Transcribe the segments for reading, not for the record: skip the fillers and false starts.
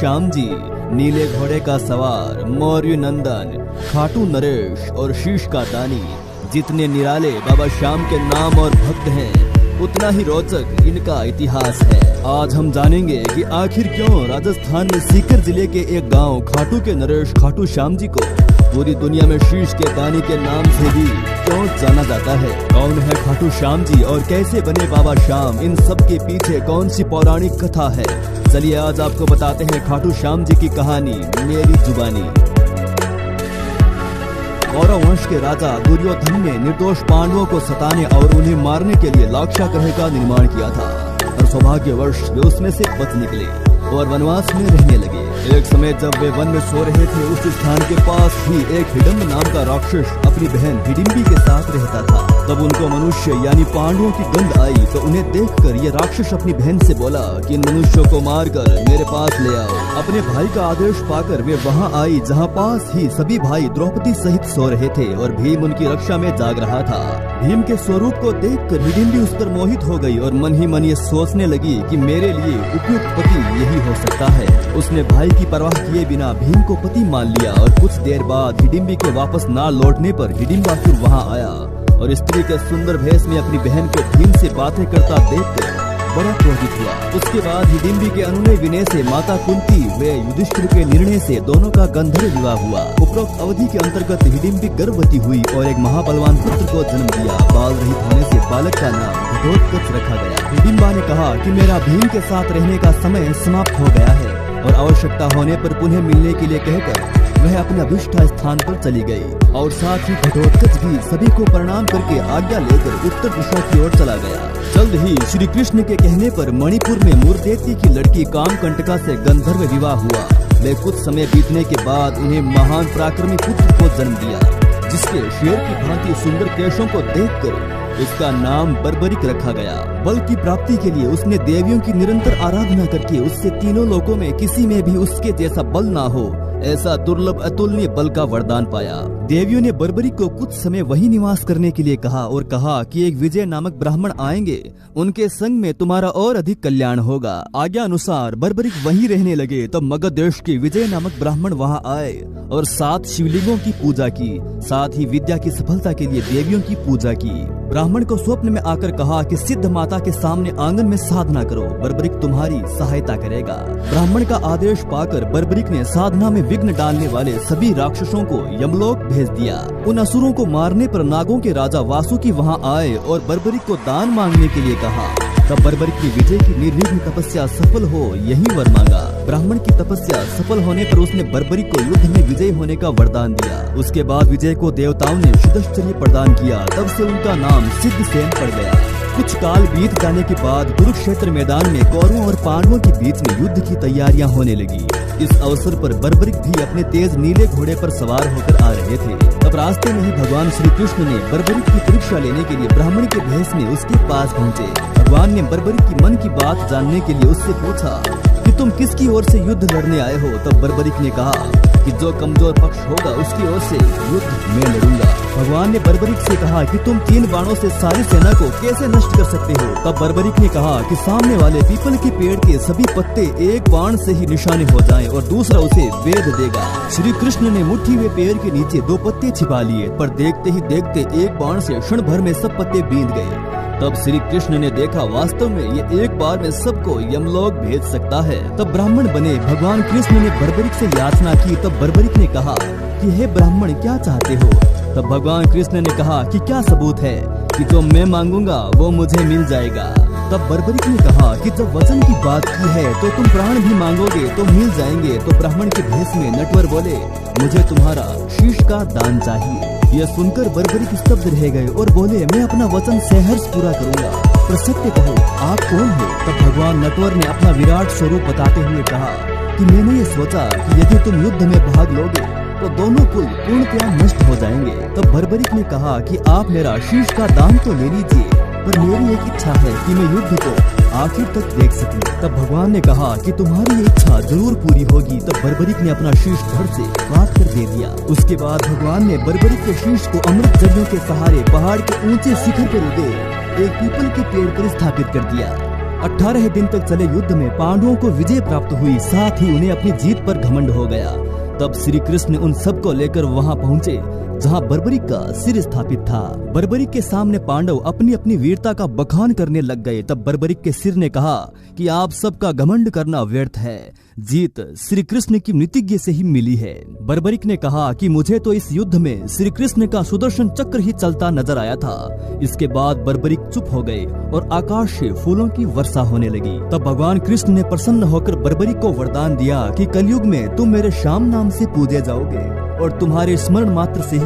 श्याम जी, नीले घोड़े का सवार, मौर्य नंदन, खाटू नरेश और शीश का दानी, जितने निराले बाबा श्याम के नाम और भक्त हैं, उतना ही रोचक इनका इतिहास है। आज हम जानेंगे कि आखिर क्यों राजस्थान में सीकर जिले के एक गांव खाटू के नरेश खाटू श्याम जी को पूरी दुनिया में शीश के दानी के नाम से भी क्यों जाना जाता है। कौन है खाटू श्याम जी और कैसे बने बाबा श्याम, इन सब के पीछे कौन सी पौराणिक कथा है, चलिए आज आपको बताते हैं खाटू श्याम जी की कहानी मेरी जुबानी। कौरव वंश के राजा दुर्योधन ने निर्दोष पांडवों को सताने और उन्हें मारने के लिए लाक्षागृह का निर्माण किया था, और सौभाग्यवश वे उसमें से बच निकले और वनवास में रहने लगे। एक समय जब वे वन में सो रहे थे, उस स्थान के पास ही एक हिडम्ब नाम का राक्षस अपनी बहन हिडिम्बी के साथ रहता था। तब उनको मनुष्य यानी पांडवों की गंध आई, तो उन्हें देखकर ये राक्षस अपनी बहन से बोला कि इन मनुष्यों को मारकर मेरे पास ले आओ। अपने भाई का आदेश पाकर वे वहां आई, जहां पास ही सभी भाई द्रौपदी सहित सो रहे थे और भीम उनकी रक्षा में जाग रहा था। भीम के स्वरूप को देखकर हिडिम्बी उस पर मोहित हो गई और मन ही मन ये सोचने लगी कि मेरे लिए उपयुक्त पति यही हो सकता है। उसने भाई की परवाह किए बिना भीम को पति मान लिया और कुछ देर बाद हिडिम्बी के वापस ना लौटने पर हिडिम्बा फिर वहां आया और स्त्री के सुंदर भेष में अपनी बहन को भीम से बातें करता देखकर बड़ा क्रोधित हुआ। उसके बाद हिडिम्बी के अनुनय विनय से माता कुंती व युधिष्ठिर के निर्णय से दोनों का गंधर्व विवाह हुआ। उपरोक्त अवधि के अंतर्गत हिडिम्बी गर्भवती हुई और एक महाबलवान पुत्र को जन्म दिया। बाल रहित होने से बालक का नाम घटोत्कच रखा गया। हिडिम्बा ने कहा कि मेरा भीम के साथ रहने का समय समाप्त हो गया है और आवश्यकता होने पर पुनः मिलने के लिए कहकर वह अपने अभिष्ट स्थान पर चली गई और साथ ही घटोत्कच भी सभी को प्रणाम करके आज्ञा लेकर उत्तर दिशा की ओर चला गया। जल्द ही श्री कृष्ण के कहने पर मणिपुर में मुरदेती की लड़की कामकंटका से गंधर्व विवाह हुआ। वे कुछ समय बीतने के बाद उन्हें महान पराक्रमी पुत्र को जन्म दिया, जिसके शेर की भांति सुंदर केशों को देखकर इसका नाम बर्बरिक रखा गया। बल की प्राप्ति के लिए उसने देवियों की निरंतर आराधना करके उससे तीनों लोकों में किसी में भी उसके जैसा बल ना हो, ऐसा दुर्लभ अतुलनीय बल का वरदान पाया। देवियों ने बर्बरिक को कुछ समय वही निवास करने के लिए कहा और कहा कि एक विजय नामक ब्राह्मण आएंगे, उनके संग में तुम्हारा और अधिक कल्याण होगा। आज्ञा अनुसार बर्बरिक वहीं रहने लगे। तब मगध देश के विजय नामक ब्राह्मण वहां आए और 7 शिवलिंगों की पूजा की, साथ ही विद्या की सफलता के लिए देवियों की पूजा की। ब्राह्मण को स्वप्न में आकर कहा कि सिद्ध माता के सामने आंगन में साधना करो, बर्बरिक तुम्हारी सहायता करेगा। ब्राह्मण का आदेश पाकर बर्बरिक ने साधना में विघ्न डालने वाले सभी राक्षसों को यमलोक भेज दिया। उन असुरों को मारने पर नागों के राजा वासुकी वहां आए और बर्बरिक को दान मांगने के लिए कहा। तब बर्बरिक की विजय की निर्विघ्न तपस्या सफल हो यही वर मांगा। ब्राह्मण की तपस्या सफल होने पर उसने बर्बरिक को युद्ध में विजय होने का वरदान दिया। उसके बाद विजय को देवताओं ने शुद्धश्चर्य प्रदान किया। तब से उनका नाम सिद्धसेन पड़ गया। कुछ काल बीत जाने के बाद कुरुक्षेत्र मैदान में कौरवों और पांडवों के बीच में युद्ध की तैयारियां होने लगी। इस अवसर पर बर्बरिक भी अपने तेज नीले घोड़े पर सवार होकर आ रहे थे। तब रास्ते में ही भगवान श्री कृष्ण ने बर्बरिक की परीक्षा लेने के लिए ब्राह्मण के भेष में उसके पास पहुँचे। भगवान ने बर्बरिक की मन की बात जानने के लिए उससे पूछा कि तुम किसकी ओर से युद्ध लड़ने आए हो। तब बर्बरिक ने कहा कि जो कमजोर पक्ष होगा उसकी ओर से युद्ध मैं लड़ूंगा। भगवान ने बर्बरिक से कहा कि तुम 3 बाणों से सारी सेना को कैसे नष्ट कर सकते हो। तब बर्बरिक ने कहा कि सामने वाले पीपल के पेड़ के सभी पत्ते एक बाण से ही निशाने हो जाएं और दूसरा उसे वेध देगा। श्री कृष्ण ने मुट्ठी में पेड़ के नीचे 2 पत्ते छिपा लिए, पर देखते ही देखते एक बाण से क्षण भर में सब पत्ते बींध गए। तब श्री कृष्ण ने देखा वास्तव में ये एक बार में सबको यमलोक भेज सकता है। तब ब्राह्मण बने भगवान कृष्ण ने बर्बरिक से याचना की। तब बर्बरिक ने कहा कि हे ब्राह्मण क्या चाहते हो। तब भगवान कृष्ण ने कहा कि क्या सबूत है कि जो मैं मांगूंगा वो मुझे मिल जाएगा। तब बर्बरिक ने कहा कि जब वचन की बात की है तो तुम प्राण भी मांगोगे तो मिल जाएंगे। तो ब्राह्मण के भेष में नटवर बोले मुझे तुम्हारा शीश का दान चाहिए। यह सुनकर बर्बरिक स्तब्ध रह गए और बोले मैं अपना वचन सहर्ष पूरा करूंगा, पर सत्य कहो आप कौन हो। तब भगवान नटवर ने अपना विराट स्वरूप बताते हुए कहा कि मैंने ये सोचा कि यदि तुम युद्ध में भाग लोगे तो दोनों कुल पूर्णतया नष्ट हो जाएंगे। तब बर्बरिक ने कहा कि आप मेरा शीश का दान तो ले लीजिए, पर मेरी एक इच्छा है कि मैं युद्ध को आखिर तक देख सकूं। तब भगवान ने कहा कि तुम्हारी ये इच्छा जरूर पूरी होगी। तब बर्बरिक ने अपना शीश धड़ से काट कर दे दिया। उसके बाद भगवान ने बर्बरिक के शीश को अमृत जलियों के सहारे पहाड़ के ऊंचे शिखर पर उगे एक पीपल के पेड़ पर स्थापित कर दिया। 18 दिन तक चले युद्ध में पांडवों को विजय प्राप्त हुई, साथ ही उन्हें अपनी जीत पर घमंड हो गया। तब श्री कृष्ण उन सबको लेकर वहां पहुंचे जहां बर्बरिक का सिर स्थापित था। बर्बरिक के सामने पांडव अपनी अपनी वीरता का बखान करने लग गए। तब बर्बरिक के सिर ने कहा कि आप सबका घमंड करना व्यर्थ है, जीत श्री कृष्ण की मृतिज्ञ से ही मिली है। बर्बरिक ने कहा कि मुझे तो इस युद्ध में श्री कृष्ण का सुदर्शन चक्र ही चलता नजर आया था। इसके बाद बर्बरिक चुप हो गए और आकाश से फूलों की वर्षा होने लगी। तब भगवान कृष्ण ने प्रसन्न होकर बर्बरिक को वरदान दिया कि कलयुग में तुम मेरे श्याम नाम से पूजे जाओगे और तुम्हारे स्मरण मात्र से ही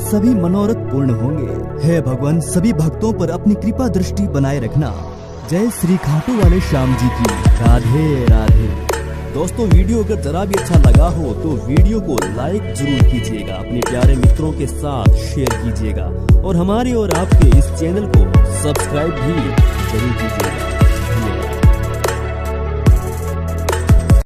सभी मनोरथ पूर्ण होंगे। हे भगवान, सभी भक्तों पर अपनी कृपा दृष्टि बनाए रखना। जय श्री खाटू वाले श्याम जी की। राधे राधे। दोस्तों, वीडियो अगर जरा भी अच्छा लगा हो तो वीडियो को लाइक जरूर कीजिएगा, अपने प्यारे मित्रों के साथ शेयर कीजिएगा और हमारे और आपके इस चैनल को सब्सक्राइब भी जरूर कीजिएगा।